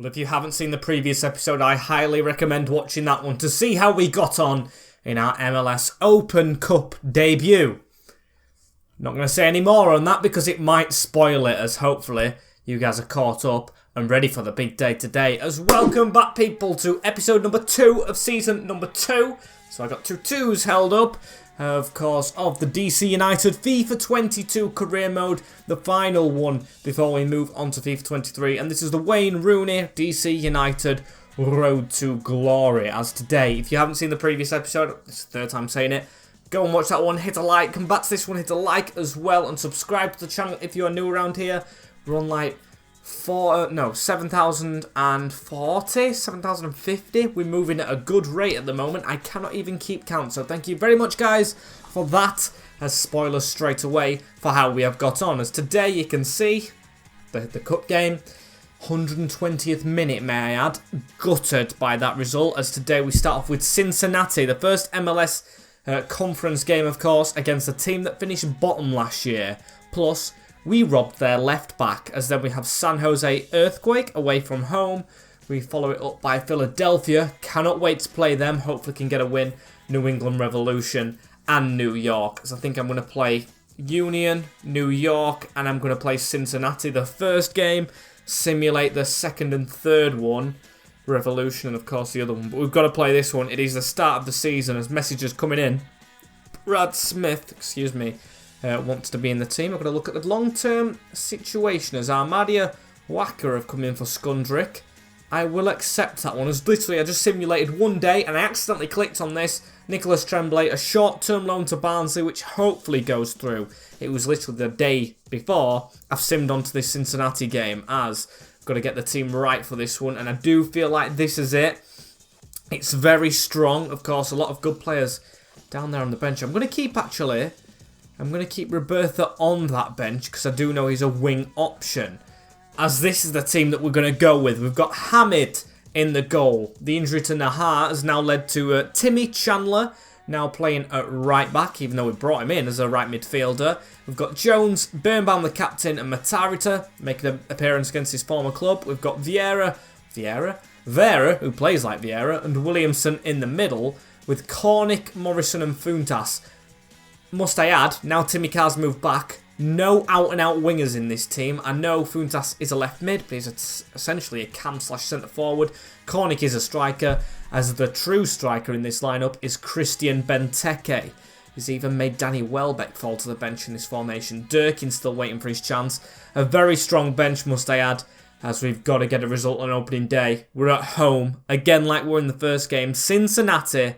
Well, if you haven't seen the previous episode, I highly recommend watching that one to see how we got on in our MLS Open Cup debut. Not going to say any more on that because it might spoil it, as hopefully you guys are caught up and ready for the big day today. As welcome back, people, to episode number 2 of season number 2. So I got 2 2s held up, of course, of the DC United FIFA 22 career mode, the final one before we move on to FIFA 23. And this is the Wayne Rooney DC United Road to Glory. As today, if you haven't seen the previous episode, it's the third time saying it, go and watch that one, hit a like, come back to this one, hit a like as well, and subscribe to the channel if you are new around here. We're on like 7,040, 7,050. We're moving at a good rate at the moment. I cannot even keep count, so thank you very much, guys, for that. As spoilers straight away for how we have got on. As today you can see the cup game, 120th minute, may I add, gutted by that result. As today we start off with Cincinnati, the first MLS conference game, of course, against a team that finished bottom last year. Plus, we robbed their left back, as then we have San Jose Earthquake away from home. We follow it up by Philadelphia. Cannot wait to play them. Hopefully can get a win. New England Revolution and New York. So I think I'm going to play Union, New York, and I'm going to play Cincinnati the first game. Simulate the second and third one. Revolution and, of course, the other one. But we've got to play this one. It is the start of the season as messages coming in. Brad Smith, excuse me, wants to be in the team. I'm going to look at the long-term situation as Armadia Wacker have come in for Skundrick. I will accept that one, as literally I just simulated one day and I accidentally clicked on this. Nicholas Tremblay, a short-term loan to Barnsley, which hopefully goes through. It was literally the day before I've simmed onto this Cincinnati game, as I've got to get the team right for this one, and I do feel like this is it. It's very strong, of course, a lot of good players down there on the bench. I'm going to keep Robertha on that bench because I do know he's a wing option. As this is the team that we're going to go with. We've got Hamid in the goal. The injury to Nahar has now led to Timmy Chandler now playing at right back, even though we brought him in as a right midfielder. We've got Jones, Birnbaum the captain, and Matarita making an appearance against his former club. We've got Vera, who plays like Vieira, and Williamson in the middle, with Cornick, Morrison, and Funtas. Must I add, now Timmy Carr's moved back, no out-and-out wingers in this team. I know Funtas is a left mid, but he's essentially a cam/centre forward. Cornick is a striker, as the true striker in this lineup is Christian Benteke. He's even made Danny Welbeck fall to the bench in this formation. Durkin's still waiting for his chance. A very strong bench, must I add, as we've got to get a result on opening day. We're at home, again like we're in the first game. Cincinnati.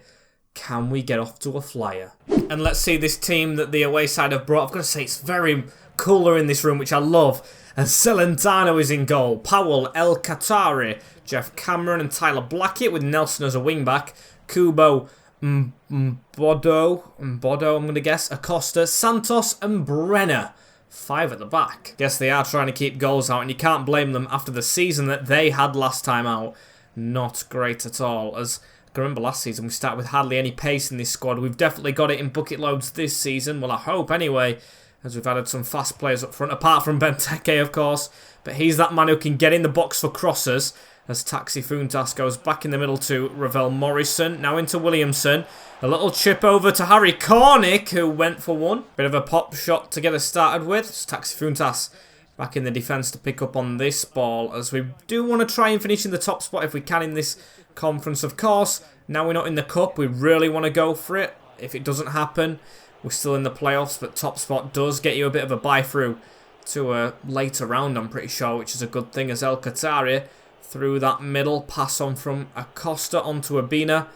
Can we get off to a flyer? And let's see this team that the away side have brought. I've got to say, it's very cooler in this room, which I love. And Celentano is in goal. Powell, El Qatari, Jeff Cameron and Tyler Blackett with Nelson as a wingback. Kubo, Bodo, I'm going to guess. Acosta, Santos and Brenner. 5 at the back. Yes, they are trying to keep goals out, and you can't blame them after the season that they had last time out. Not great at all, as I remember last season we started with hardly any pace in this squad. We've definitely got it in bucket loads this season. Well, I hope anyway, as we've added some fast players up front, apart from Benteke, of course. But he's that man who can get in the box for crosses, as Taxi Funtas goes back in the middle to Ravel Morrison. Now into Williamson. A little chip over to Harry Cornick, who went for one. Bit of a pop shot to get us started with. It's Taxi Funtas back in the defence to pick up on this ball, as we do want to try and finish in the top spot if we can in this conference, of course. Now we're not in the cup, we really want to go for it. If it doesn't happen, we're still in the playoffs, but top spot does get you a bit of a buy through to a later round, I'm pretty sure, which is a good thing, as El Qatari through that middle, pass on from Acosta onto Abina.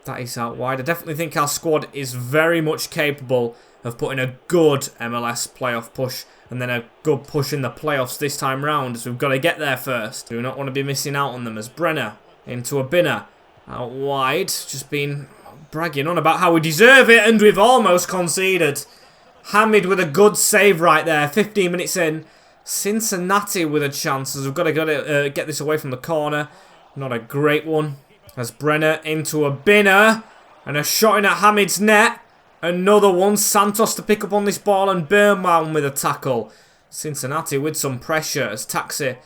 That is out wide. I definitely think our squad is very much capable of putting a good MLS playoff push and then a good push in the playoffs this time round, as we've got to get there first. Do not want to be missing out on them, as Brenner into Abina. Out wide, just been bragging on about how we deserve it, and we've almost conceded. Hamid with a good save right there, 15 minutes in. Cincinnati with a chance, as we've got to get this away from the corner. Not a great one. As Brenner into Abina, and a shot in at Hamid's net. Another one, Santos to pick up on this ball, and Birnbaum with a tackle. Cincinnati with some pressure, as Taxi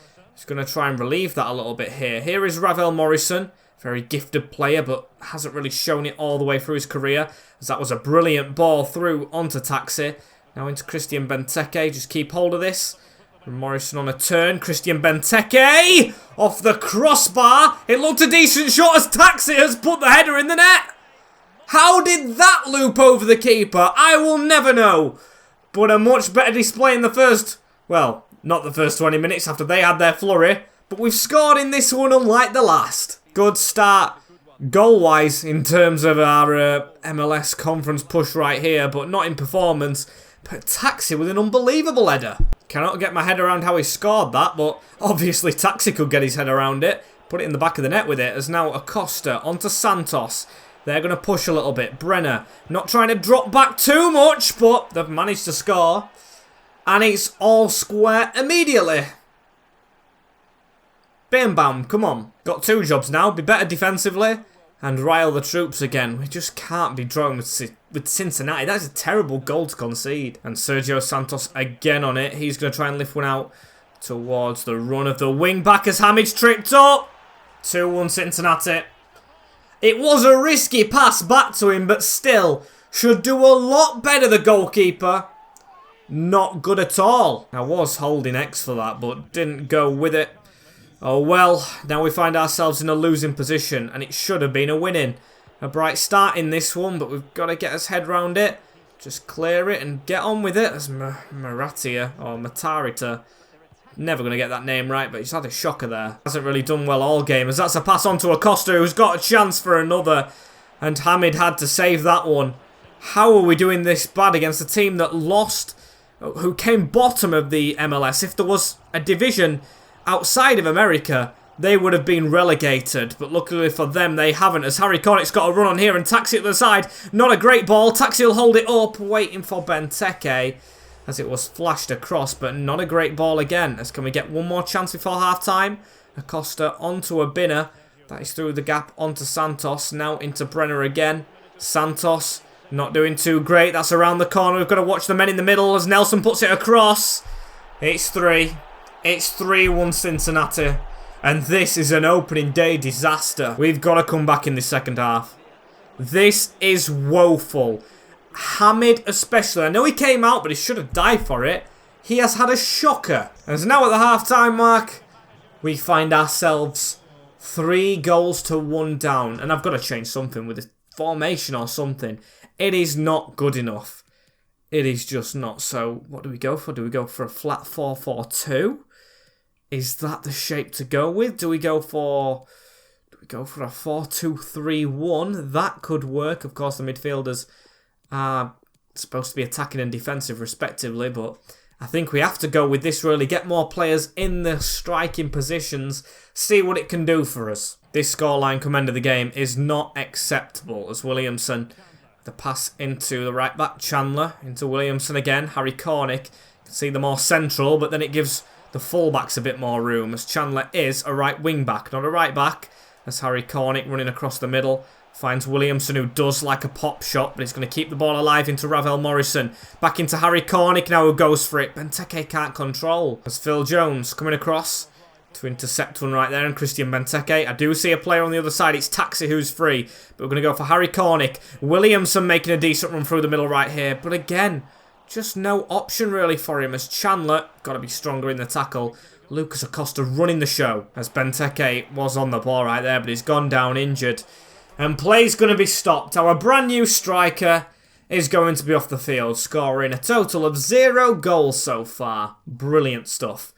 He's going to try and relieve that a little bit here. Here is Ravel Morrison. Very gifted player, but hasn't really shown it all the way through his career, as that was a brilliant ball through onto Taxi. Now into Christian Benteke. Just keep hold of this. Morrison on a turn. Christian Benteke off the crossbar. It looked a decent shot as Taxi has put the header in the net. How did that loop over the keeper? I will never know. But a much better display in the first, well, not the first 20 minutes after they had their flurry. But we've scored in this one unlike the last. Good start goal-wise in terms of our MLS conference push right here, but not in performance. But Taxi with an unbelievable header. Cannot get my head around how he scored that, but obviously Taxi could get his head around it. Put it in the back of the net with it, as now Acosta onto Santos. They're going to push a little bit. Brenner not trying to drop back too much, but they've managed to score. And it's all square immediately. Bam bam, come on. Got 2 jobs now. Be better defensively and rile the troops again. We just can't be drawing with Cincinnati. That's a terrible goal to concede. And Sergio Santos again on it. He's going to try and lift one out towards the run of the wing back as Hamid's tripped up. 2-1 Cincinnati. It was a risky pass back to him, but still should do a lot better, the goalkeeper. Not good at all. I was holding X for that, but didn't go with it. Oh well, now we find ourselves in a losing position, and it should have been a winning. A bright start in this one, but we've got to get us head round it. Just clear it and get on with it. As Maratia, or Matarita. Never going to get that name right, but he's had a shocker there. Hasn't really done well all game, as that's a pass on to Acosta, who's got a chance for another. And Hamid had to save that one. How are we doing this bad against a team that lost, who came bottom of the MLS? If there was a division outside of America, they would have been relegated, but luckily for them, they haven't, as Harry Connick's got a run on here and Taxi at the side. Not a great ball. Taxi will hold it up, waiting for Benteke, as it was flashed across, but not a great ball again. As can we get one more chance before half-time? Acosta onto a Binner. That is through the gap onto Santos. Now into Brenner again. Santos not doing too great. That's around the corner. We've got to watch the men in the middle as Nelson puts it across. It's 3. It's 3-1 Cincinnati. And this is an opening day disaster. We've got to come back in the second half. This is woeful. Hamid especially. I know he came out, but he should have died for it. He has had a shocker. And now at the half-time mark, we find ourselves 3-1 down. And I've got to change something with the formation or something. It is not good enough. It is just not. So what do we go for? Do we go for a flat 4-4-2? Is that the shape to go with? Do we go for a 4-2-3-1? That could work. Of course, the midfielders are supposed to be attacking and defensive respectively, but I think we have to go with this really. Get more players in the striking positions. See what it can do for us. This scoreline come end of the game is not acceptable, as Williamson, the pass into the right back, Chandler, into Williamson again. Harry Cornick, you can see the more central, but then it gives the fullbacks a bit more room, as Chandler is a right wing back, not a right back. As Harry Cornick running across the middle finds Williamson, who does like a pop shot, but he's going to keep the ball alive into Ravel Morrison. Back into Harry Cornick now, who goes for it. Benteke can't control. As Phil Jones coming across to intercept one right there, and Christian Benteke. I do see a player on the other side. It's Taxi who's free, but we're going to go for Harry Cornick. Williamson making a decent run through the middle right here, but again, just no option really for him, as Chandler got to be stronger in the tackle. Lucas Acosta running the show, as Benteke was on the ball right there, but he's gone down injured. And play's going to be stopped. Our brand new striker is going to be off the field, scoring a total of 0 goals so far. Brilliant stuff.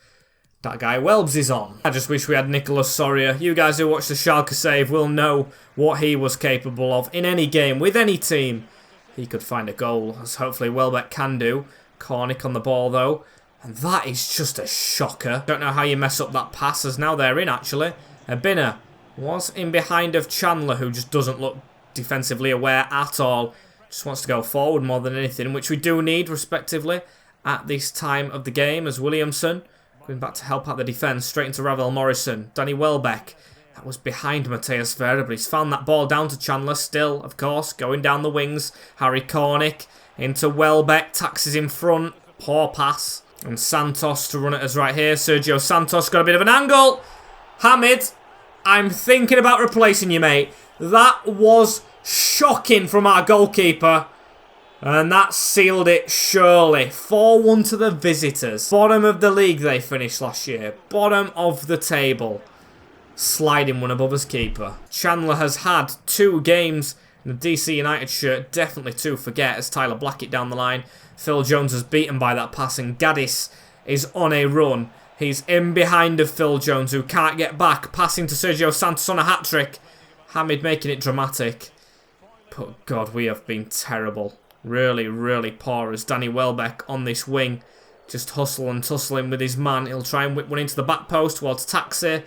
That guy Welbs is on. I just wish we had Nicolas Soria. You guys who watch the Schalke save will know what he was capable of in any game, with any team. He could find a goal, as hopefully Welbeck can do. Cornick on the ball though. And that is just a shocker. Don't know how you mess up that pass, as now they're in actually. Binner was in behind of Chandler, who just doesn't look defensively aware at all. Just wants to go forward more than anything, which we do need respectively at this time of the game, as Williamson going back to help out the defence, straight into Ravel Morrison. Danny Welbeck. That was behind Mateus Vera, but he's found that ball down to Chandler still, of course, going down the wings. Harry Cornick into Welbeck, Taxis in front, poor pass. And Santos to run at us right here. Sergio Santos got a bit of an angle. Hamid, I'm thinking about replacing you, mate. That was shocking from our goalkeeper. And that sealed it surely. 4-1 to the visitors. Bottom of the league they finished last year. Bottom of the table. Sliding one above his keeper. Chandler has had 2 games in the DC United shirt. Definitely to forget as Tyler Blackett down the line. Phil Jones is beaten by that pass and Gaddis is on a run. He's in behind of Phil Jones who can't get back. Passing to Sergio Santos on a hat-trick. Hamid making it dramatic. But God, we have been terrible. Really, really poor as Danny Welbeck on this wing. Just hustle and tussling with his man. He'll try and whip one into the back post towards Taxi.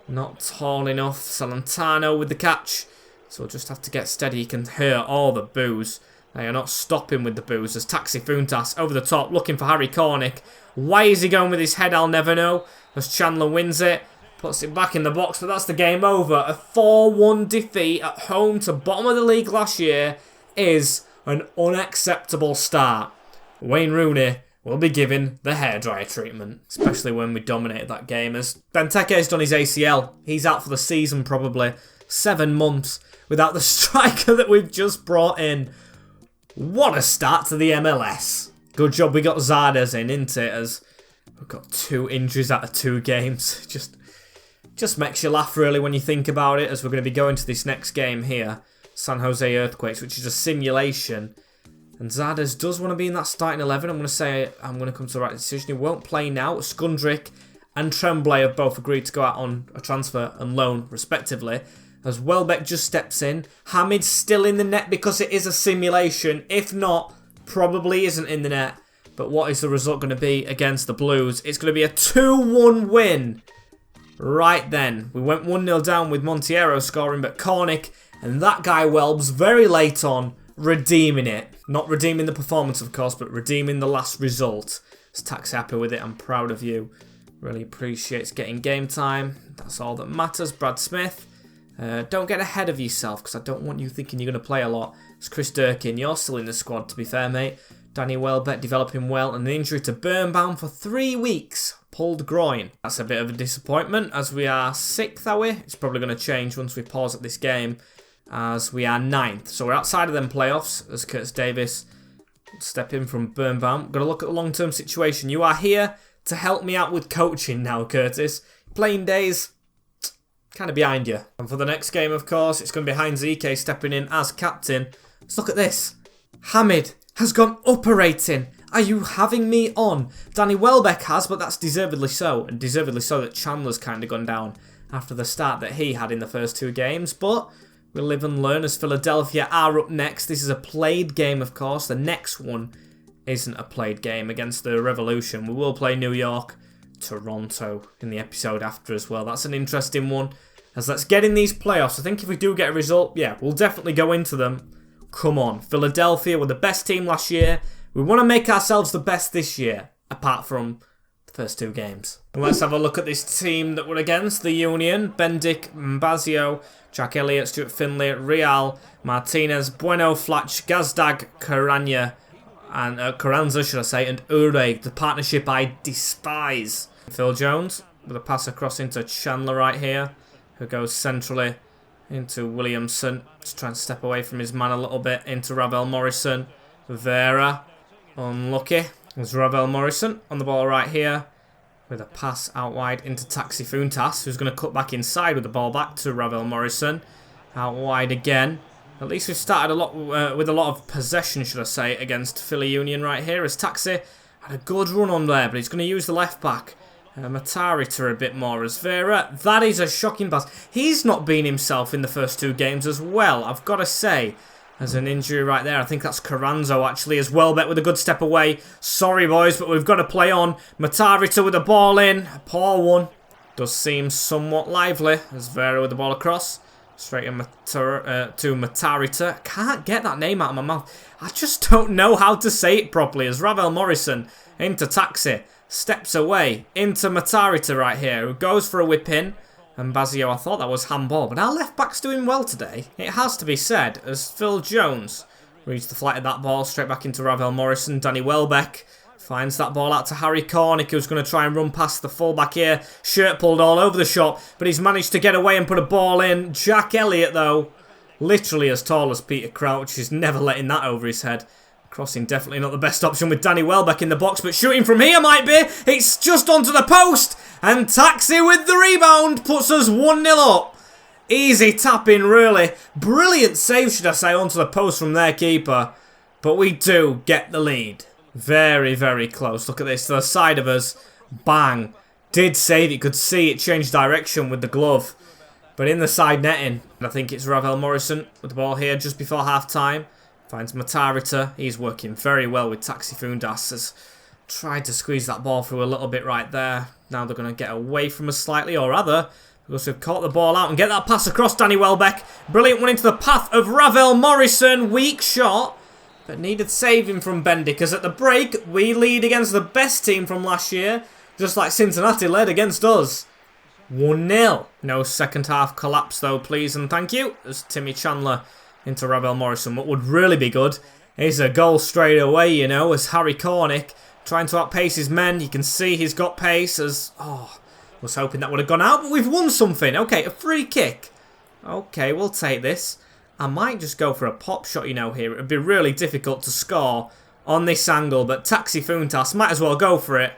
Not tall enough. Salentano with the catch. So we'll just have to get steady. He can hear all the boos. They are not stopping with the boos. As Taxi Funtas over the top looking for Harry Cornick. Why is he going with his head? I'll never know. As Chandler wins it. Puts it back in the box. But that's the game over. A 4-1 defeat at home to bottom of the league last year is an unacceptable start. Wayne Rooney will be given the hairdryer treatment. Especially when we dominated that game. As Benteke's done his ACL. He's out for the season probably. 7 months without the striker that we've just brought in. What a start to the MLS. Good job we got Zardes in, isn't it? As we've got 2 injuries out of 2 games. Just makes you laugh really when you think about it. As we're going to be going to this next game here. San Jose Earthquakes, which is a simulation. And Zardes does want to be in that starting 11. I'm going to say I'm going to come to the right decision. He won't play now. Skundrick and Tremblay have both agreed to go out on a transfer and loan, respectively. As Welbeck just steps in. Hamid's still in the net because it is a simulation. If not, probably isn't in the net. But what is the result going to be against the Blues? It's going to be a 2-1 win. Right then. We went 1-0 down with Monteiro scoring, but Cornick and that guy Welbs very late on redeeming it. Not redeeming the performance, of course, but redeeming the last result. Is Tax happy with it? I'm proud of you. Really appreciates getting game time. That's all that matters. Brad Smith. Don't get ahead of yourself because I don't want you thinking you're going to play a lot. It's Chris Durkin. You're still in the squad, to be fair, mate. Danny Welbeck developing well. And an injury to Birnbaum for 3 weeks. Pulled groin. That's a bit of a disappointment as we are 6th, are we? It's probably going to change once we pause at this game. As we are 9th. So we're outside of them playoffs as Curtis Davis step in from Birnbaum. Got to look at the long-term situation. You are here to help me out with coaching now, Curtis. Playing days, kind of behind you. And for the next game, of course, it's going to be Heinz Ike stepping in as captain. Let's look at this. Hamid has gone up a rating. Are you having me on? Danny Welbeck has, but that's deservedly so. And deservedly so that Chandler's kind of gone down after the start that he had in the first 2 games. But we'll live and learn as Philadelphia are up next. This is a played game, of course. The next one isn't a played game against the Revolution. We will play New York, Toronto in the episode after as well. That's an interesting one. As let's get in these playoffs. I think if we do get a result, yeah, we'll definitely go into them. Come on. Philadelphia were the best team last year. We want to make ourselves the best this year, apart from the first 2 games. And let's have a look at this team that we're against. The Union, Bendik, Mbazio, Jack Elliott, Stuart Finlay, Real, Martinez, Bueno, Flatch, Gazdag, Caranya, and Carranza, should I say, and Ureg, the partnership I despise. Phil Jones with a pass across into Chandler right here, who goes centrally into Williamson. Just trying to step away from his man a little bit into Ravel Morrison. Vera, unlucky. There's Ravel Morrison on the ball right here. With a pass out wide into Taxi Funtas, who's going to cut back inside with the ball back to Ravel Morrison. Out wide again. At least we've started with a lot of possession, should I say, against Philly Union right here. As Taxi had a good run on there, but he's going to use the left back. Matarita a bit more as Vera. That is a shocking pass. He's not been himself in the first 2 games as well, I've got to say. There's an injury right there. I think that's Carranzo actually as well. Bet with a good step away. Sorry boys, but we've got to play on. Matarita with the ball in. A poor one. Does seem somewhat lively as Vera with the ball across. Straight to Matarita. Can't get that name out of my mouth. I just don't know how to say it properly. As Ravel Morrison into Taxi. Steps away into Matarita right here. Who goes for a whip in. And Bazio, I thought that was handball, but our left back's doing well today. It has to be said, as Phil Jones reads the flight of that ball straight back into Ravel Morrison. Danny Welbeck Finds that ball out to Harry Cornick, who's going to try and run past the fullback here. Shirt pulled all over the shop, but he's managed to get away and put a ball in. Jack Elliott, though, literally as tall as Peter Crouch, is never letting that over his head. Crossing definitely not the best option with Danny Welbeck in the box, but shooting from here might be. It's just onto the post, and Taxi with the rebound puts us 1-0 up. Easy tapping, really. Brilliant save, should I say, onto the post from their keeper. But we do get the lead. Very, very close. Look at this, to the side of us. Bang. Did save it, could see it change direction with the glove. But in the side netting, I think it's Ravel Morrison with the ball here just before half-time. Finds Matarita. He's working very well with Taxi Fundas. Has tried to squeeze that ball through a little bit right there. Now they're going to get away from us slightly, or rather, because we've caught the ball out and get that pass across Danny Welbeck. Brilliant one into the path of Ravel Morrison. Weak shot, but needed saving from Bendy, because at the break, we lead against the best team from last year, just like Cincinnati led against us. 1-0. No second half collapse though, please and thank you. As Timmy Chandler into Ravel Morrison. What would really be good is a goal straight away, you know, as Harry Cornick trying to outpace his men. You can see he's got pace as... Oh, was hoping that would have gone out, but we've won something. Okay, a free kick. Okay, we'll take this. I might just go for a pop shot, you know, here. It would be really difficult to score on this angle, but Taxi Funtas might as well go for it.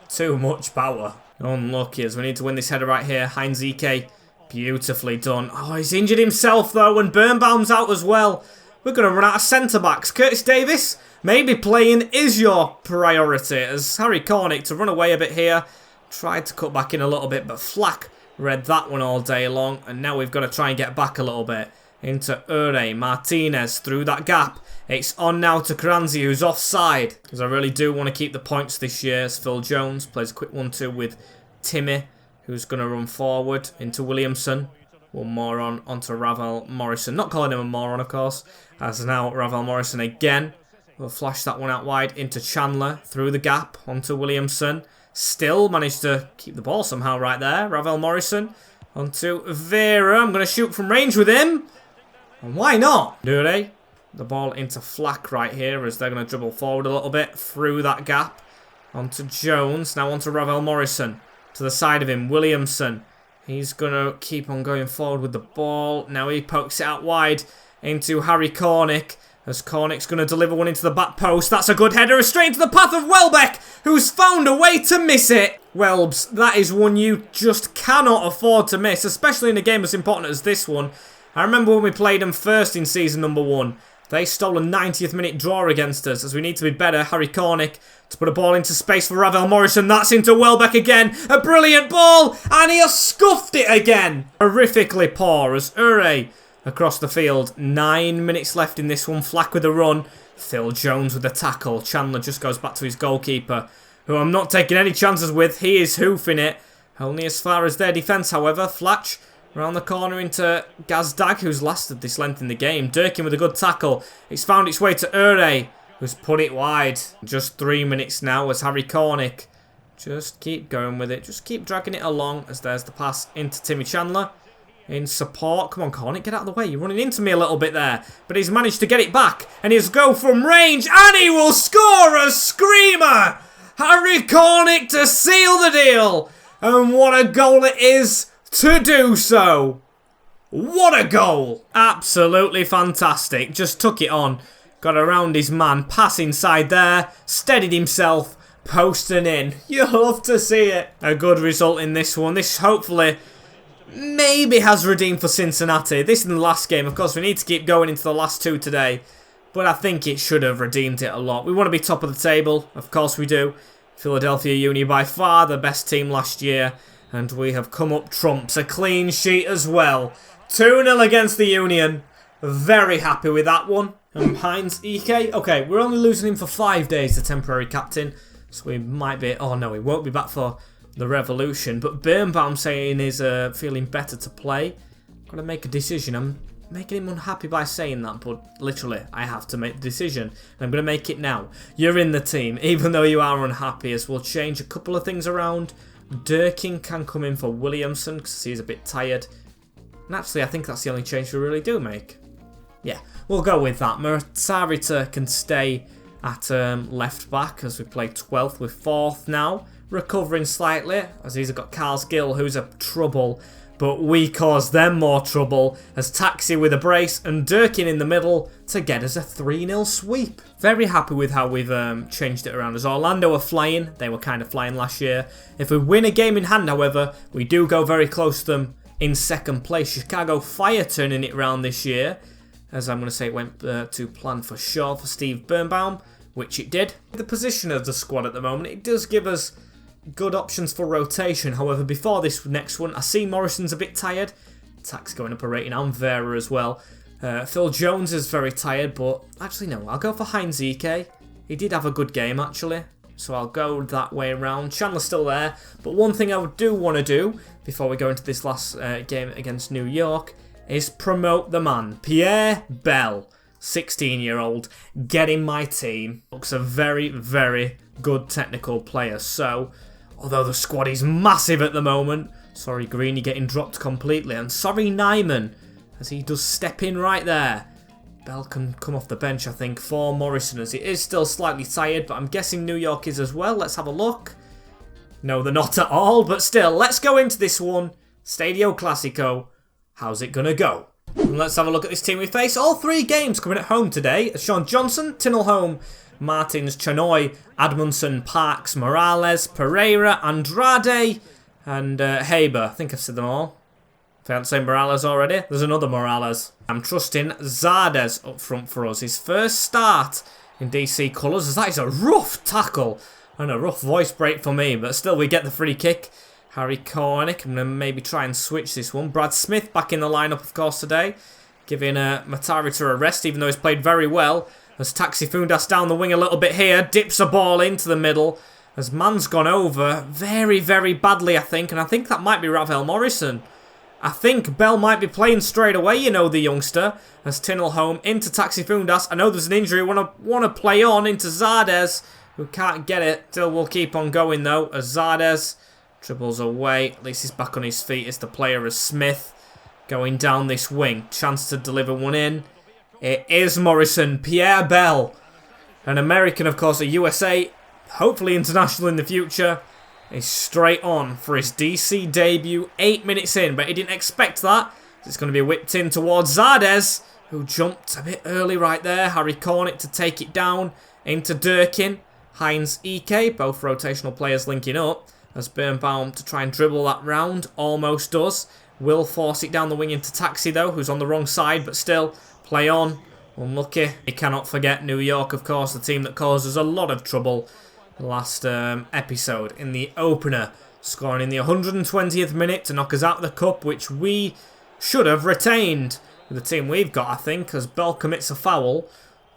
Too much power. Unlucky as we need to win this header right here. Heinz Ike. Beautifully done. Oh, he's injured himself though, and Birnbaum's out as well. We're going to run out of centre-backs. Curtis Davis, maybe playing is your priority, as Harry Cornick to run away a bit here. Tried to cut back in a little bit, but Flack read that one all day long, and now we've got to try and get back a little bit. Into Ure, Martinez through that gap. It's on now to Kranzi, who's offside, because I really do want to keep the points this year, as Phil Jones plays a quick 1-2 with Timmy, who's going to run forward into Williamson. One more onto Ravel Morrison. Not calling him a moron, of course. As now Ravel Morrison again. We'll flash that one out wide into Chandler. Through the gap onto Williamson. Still managed to keep the ball somehow right there. Ravel Morrison onto Vera. I'm going to shoot from range with him. And why not? Dure. The ball into Flack right here as they're going to dribble forward a little bit. Through that gap. Onto Jones. Now onto Ravel Morrison. To the side of him, Williamson. He's going to keep on going forward with the ball. Now he pokes it out wide into Harry Cornick. As Cornick's going to deliver one into the back post. That's a good header straight into the path of Welbeck, who's found a way to miss it. Welbs, that is one you just cannot afford to miss, especially in a game as important as this one. I remember when we played them first in season number 1. They stole a 90th minute draw against us, as we need to be better. Harry Cornick to put a ball into space for Ravel Morrison. That's into Welbeck again. A brilliant ball, and he has scuffed it again. Horrifically poor as Ure across the field. 9 minutes left in this one. Flack with a run. Phil Jones with a tackle. Chandler just goes back to his goalkeeper, who I'm not taking any chances with. He is hoofing it. Only as far as their defence, however. Flatch around the corner into Gazdag, who's lasted this length in the game. Durkin with a good tackle. It's found its way to Ure, who's put it wide. Just 3 minutes now as Harry Cornick. Just keep going with it. Just keep dragging it along as there's the pass into Timmy Chandler. In support. Come on, Cornick, get out of the way. You're running into me a little bit there. But he's managed to get it back. And he's go from range. And he will score a screamer. Harry Cornick to seal the deal. And what a goal it is to do so. What a goal. Absolutely fantastic. Just took it on. Got around his man. Pass inside there. Steadied himself. Posting in. You'll love to see it. A good result in this one. This hopefully maybe has redeemed for Cincinnati. This is the last game. Of course, we need to keep going into the last 2 today. But I think it should have redeemed it a lot. We want to be top of the table. Of course we do. Philadelphia Uni by far the best team last year. And we have come up trumps. A clean sheet as well. 2-0 against the Union. Very happy with that one. And Heinz Ike. Okay, we're only losing him for 5 days, the temporary captain. So we might be... Oh no, he won't be back for the Revolution. But Birnbaum saying he's feeling better to play. Got to make a decision. I'm making him unhappy by saying that. But literally, I have to make the decision. And I'm going to make it now. You're in the team, even though you are unhappy. As we'll change a couple of things around. Durkin can come in for Williamson because he's a bit tired. And actually, I think that's the only change we really do make. Yeah, we'll go with that. Matarita can stay at left back as we play 12th with 4th now. Recovering slightly as he's got Carl's Gill, who's a trouble. But we cause them more trouble as Taxi with a brace and Durkin in the middle to get us a 3-0 sweep. Very happy with how we've changed it around. As Orlando are flying, they were kind of flying last year. If we win a game in hand, however, we do go very close to them in second place. Chicago Fire turning it around this year. As I'm going to say, it went to plan for sure for Steve Birnbaum, which it did. The position of the squad at the moment, it does give us good options for rotation. However, before this next one, I see Morrison's a bit tired. Tax going up a rating, and Vera as well. Phil Jones is very tired, but actually no, I'll go for Heinz EK. He did have a good game actually, so I'll go that way around. Chandler's still there, but one thing I do want to do before we go into this last game against New York is promote the man, Pierre Bell, 16-year-old, get in my team. Looks a very, very good technical player, so although the squad is massive at the moment, sorry Greeny getting dropped completely, and sorry Nyman, as he does step in right there. Bell can come off the bench, I think, for Morrison, as he is still slightly tired, but I'm guessing New York is as well. Let's have a look. No, they're not at all, but still, let's go into this one. Stadio Classico. How's it going to go? And let's have a look at this team we face. All 3 games coming at home today. Sean Johnson, Tinelholm, Martins, Chanoy, Admundson, Parks, Morales, Pereira, Andrade, and Haber. I think I've said them all. If I haven't said Morales already, there's another Morales. I'm trusting Zardes up front for us. His first start in DC colours, as that is a rough tackle and a rough voice break for me, but still we get the free kick. Harry Cornick, I'm going to maybe try and switch this one. Brad Smith back in the lineup, of course, today. Giving Matari to a rest, even though he's played very well. As Taxi Fundas down the wing a little bit here, dips a ball into the middle. As man's gone over very, very badly, I think. And I think that might be Ravel Morrison. I think Bell might be playing straight away, you know, the youngster. As Tinelholm into Taxi Fundas. I know there's an injury. Want to play on into Zardes, who can't get it. Still will keep on going, though, as Zardes dribbles away. At least he's back on his feet as the player as Smith. Going down this wing. Chance to deliver one in. It is Morrison. Pierre Bell. An American, of course, a USA. Hopefully international in the future. He's straight on for his DC debut. 8 minutes in, but he didn't expect that. It's going to be whipped in towards Zardes, who jumped a bit early right there. Harry Cornick to take it down into Durkin. Heinz EK, both rotational players linking up. As Birnbaum to try and dribble that round. Almost does. Will force it down the wing into Taxi, though, who's on the wrong side, but still, play on. Unlucky. You cannot forget New York, of course, the team that caused us a lot of trouble last episode in the opener, scoring in the 120th minute to knock us out of the cup, which we should have retained with the team we've got, I think, as Bell commits a foul.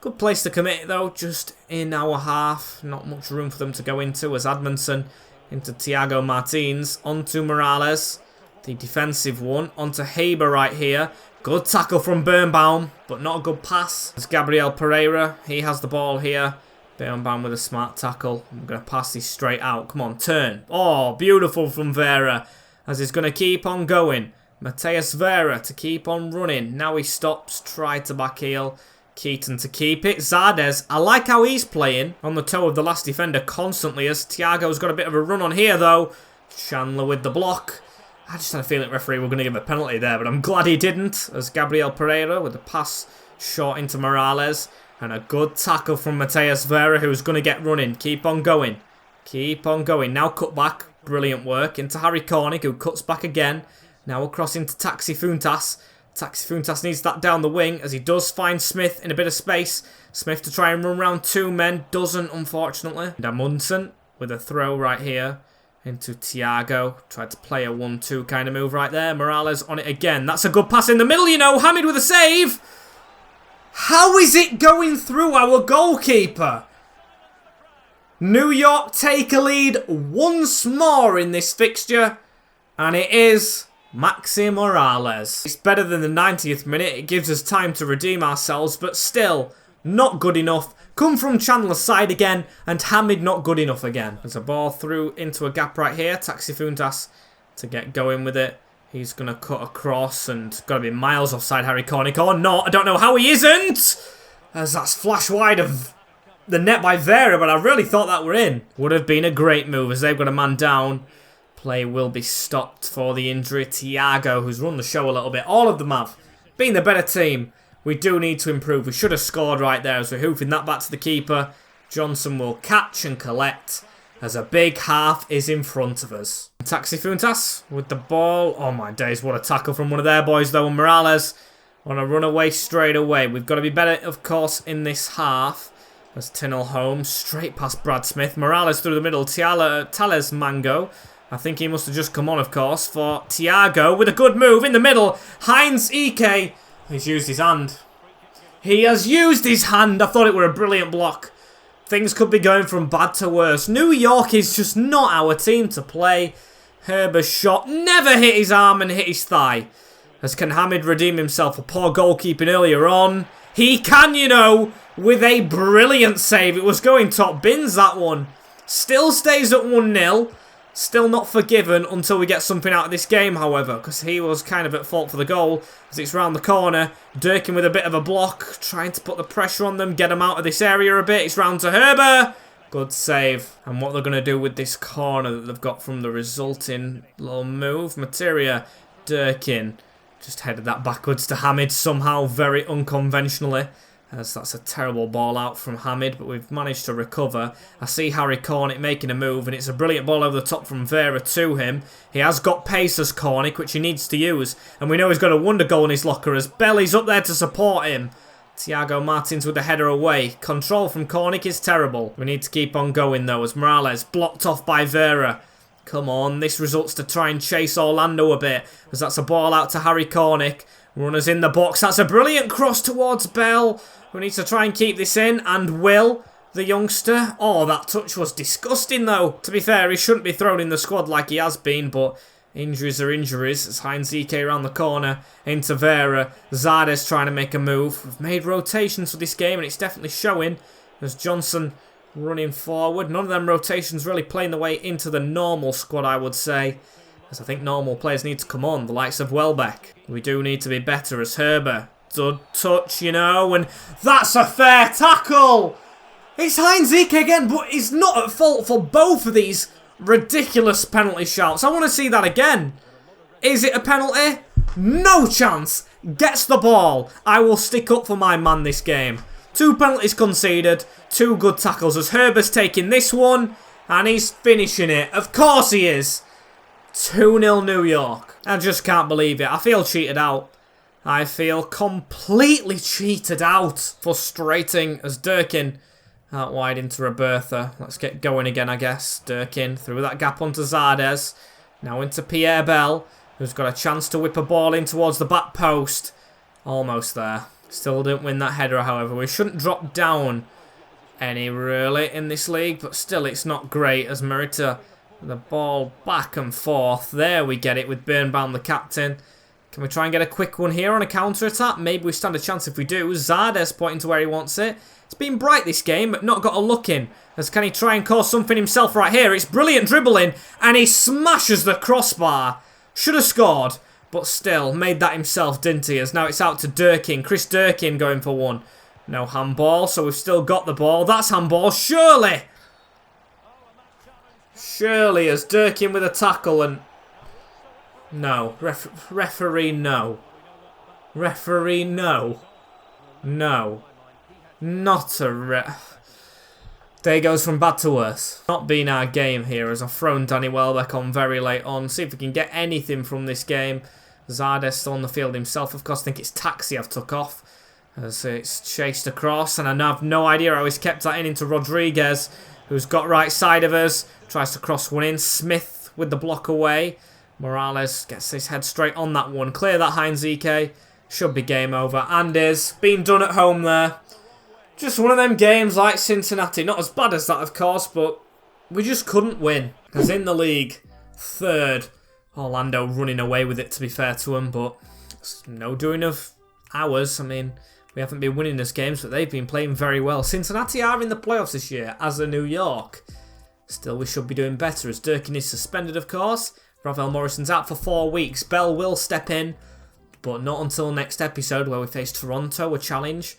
Good place to commit it, though, just in our half. Not much room for them to go into, as Admundson into Thiago Martins, onto Morales, the defensive one, onto Haber right here. Good tackle from Birnbaum, but not a good pass. As Gabriel Pereira, he has the ball here. Birnbaum with a smart tackle. I'm going to pass this straight out. Come on, turn. Oh, beautiful from Vera, as he's going to keep on going. Mateus Vera to keep on running. Now he stops, try to back heel. Keaton to keep it. Zardes, I like how he's playing on the toe of the last defender constantly, as Thiago's got a bit of a run on here, though. Chandler with the block. I just had a feeling referee were going to give a penalty there, but I'm glad he didn't, as Gabriel Pereira with the pass short into Morales. And a good tackle from Mateus Vera, who's going to get running. Keep on going. Keep on going. Now cut back. Brilliant work. Into Harry Cornick, who cuts back again. Now across into Taxi Funtas. Taxi Funtas needs that down the wing, as he does find Smith in a bit of space. Smith to try and run around 2 men. Doesn't, unfortunately. And Amundsen with a throw right here into Thiago. Tried to play a 1-2 kind of move right there. Morales on it again. That's a good pass in the middle, you know. Hamid with a save. How is it going through our goalkeeper? New York take a lead once more in this fixture. And it is Maxi Morales. It's better than the 90th minute. It gives us time to redeem ourselves, but still not good enough. Come from Chandler's side again, and Hamid not good enough again. There's a ball through into a gap right here. Taxi Funtas to get going with it. He's going to cut across and got to be miles offside Harry Cornick or not. I don't know how he isn't, as that's flash wide of the net by Vera, but I really thought that were in. Would have been a great move as they've got a man down. Play will be stopped for the injury. Thiago, who's run the show a little bit. All of them have. Being the better team, we do need to improve. We should have scored right there as we're hoofing that back to the keeper. Johnson will catch and collect as a big half is in front of us. Taxi Funtas with the ball. Oh my days, what a tackle from one of their boys though. And Morales on a run away straight away. We've got to be better, of course, in this half. As Tinnell home, straight past Brad Smith. Morales through the middle. Tales Mango. I think he must have just come on, of course, for Thiago with a good move in the middle. Heinz Ike. He's used his hand. He has used his hand. I thought it were a brilliant block. Things could be going from bad to worse. New York is just not our team to play. Herber's shot never hit his arm and hit his thigh. As can Hamid redeem himself? A poor goalkeeping earlier on. He can, you know, with a brilliant save. It was going top bins, that one. Still stays at 1-0. Still not forgiven until we get something out of this game, however, because he was kind of at fault for the goal as it's round the corner. Durkin with a bit of a block, trying to put the pressure on them, get them out of this area a bit. It's round to Herber. Good save. And what they're going to do with this corner that they've got from the resulting little move. Materia, Durkin, just headed that backwards to Hamid somehow, very unconventionally. As that's a terrible ball out from Hamid, but we've managed to recover. I see Harry Cornick making a move, and it's a brilliant ball over the top from Vera to him. He has got pace as Cornick, which he needs to use, and we know he's got a wonder goal in his locker as Belly's up there to support him. Thiago Martins with the header away. Control from Cornick is terrible. We need to keep on going, though, as Morales blocked off by Vera. Come on, this results to try and chase Orlando a bit, as that's a ball out to Harry Cornick. Runners in the box. That's a brilliant cross towards Bell, who needs to try and keep this in, and will, the youngster. Oh, that touch was disgusting, though. To be fair, he shouldn't be thrown in the squad like he has been, but injuries are injuries. As Heinz Ike around the corner into Vera. Zardes trying to make a move. We've made rotations for this game, and it's definitely showing. As Johnson running forward. None of them rotations really playing the way into the normal squad, I would say. As I think normal players need to come on, the likes of Welbeck. We do need to be better as Herber. Good touch, you know, and that's a fair tackle! It's Heinz Ike again, but he's not at fault for both of these ridiculous penalty shouts. I want to see that again. Is it a penalty? No chance! Gets the ball. I will stick up for my man this game. 2 penalties conceded, 2 good tackles as Herber's taking this one, and he's finishing it. Of course he is! 2-0 New York. I just can't believe it. I feel cheated out. I feel completely cheated out. Frustrating as Durkin out wide into Roberta. Let's get going again, I guess. Durkin through that gap onto Zardes. Now into Pierre Bell, who's got a chance to whip a ball in towards the back post. Almost there. Still didn't win that header, however. We shouldn't drop down any, really, in this league. But still, it's not great as Merita... The ball back and forth. There we get it with Birnbaum, the captain. Can we try and get a quick one here on a counter-attack? Maybe we stand a chance if we do. Zardes pointing to where he wants it. It's been bright this game, but not got a look in. As can he try and cause something himself right here? It's brilliant dribbling, and he smashes the crossbar. Should have scored, but still, made that himself, didn't he? As now it's out to Durkin. Chris Durkin going for one. No handball, so we've still got the ball. That's handball, surely! Surely, as Durkin with a tackle and... No. Referee, no. Referee, no. No. Not a Day goes from bad to worse. Not been our game here as I've thrown Danny Welbeck on very late on. See if we can get anything from this game. Zardes still on the field himself. Of course, I think it's Taxi I've took off. As it's chased across. And I have no idea how he's kept that in into Rodriguez, who's got right side of us. Tries to cross one in. Smith with the block away. Morales gets his head straight on that one. Clear that Heinz Ike. Should be game over. And is. Been done at home there. Just one of them games like Cincinnati. Not as bad as that, of course, but we just couldn't win. As in the league, 3rd. Orlando running away with it, to be fair to them, but it's no doing of ours. I mean, we haven't been winning these games, but they've been playing very well. Cincinnati are in the playoffs this year, as are New York. Still, we should be doing better, as Durkin is suspended, of course. Ravel Morrison's out for 4 weeks. Bell will step in, but not until next episode, where we face Toronto, a challenge.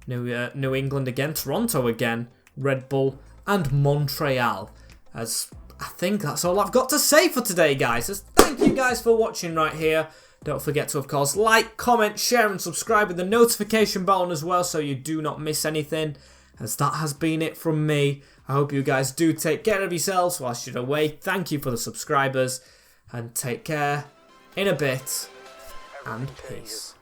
New England again, Toronto again. Red Bull, and Montreal. As I think that's all I've got to say for today, guys. As thank you guys for watching right here. Don't forget to, of course, like, comment, share, and subscribe with the notification bell on as well so you do not miss anything. As that has been it from me. I hope you guys do take care of yourselves whilst you're away. Thank you for the subscribers. And take care in a bit. And peace.